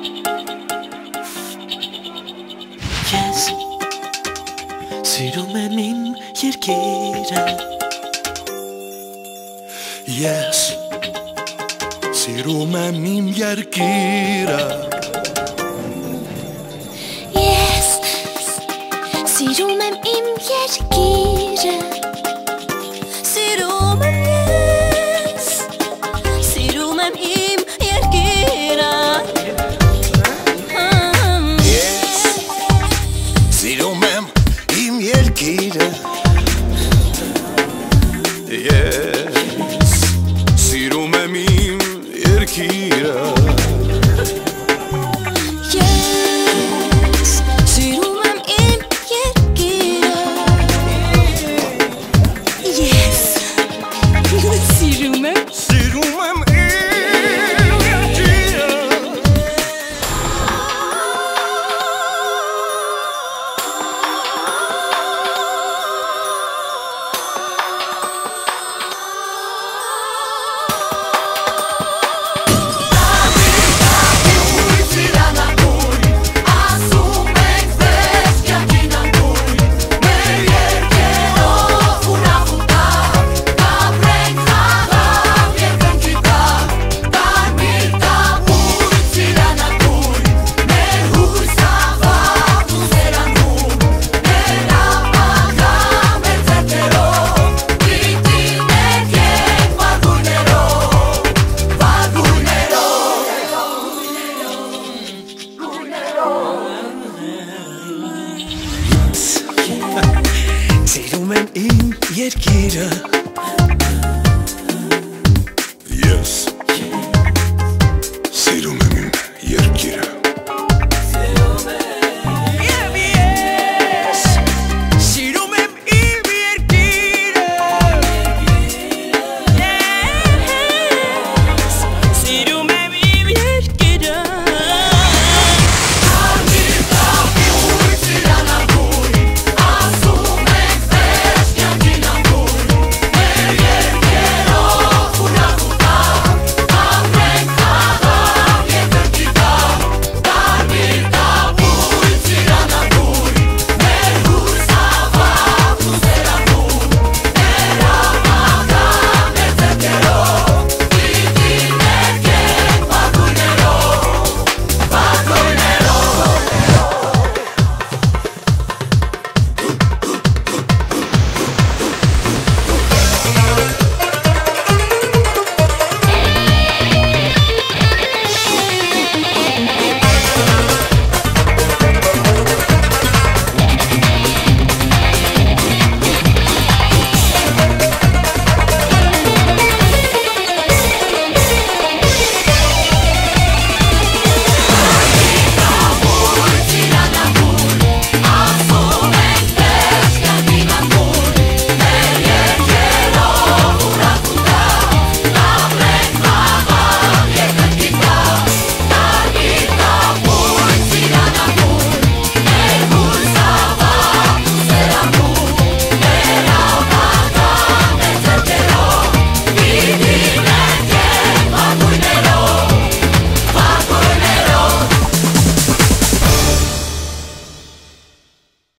Ես սիրում եմ իմ երկիրը Ես սիրում եմ իմ երկիրը Ես սիրում եմ իմ երկիրը Սիրում եմ ես Սիրում եմ իմ երկիրը Ես սիրում եմ իմ երկիրը Ես սիրում եմ իմ երկիրը Ես սիրում եմ իմ երկիրը Ես սիրում եմ Սիրում եմ իմ երկիրը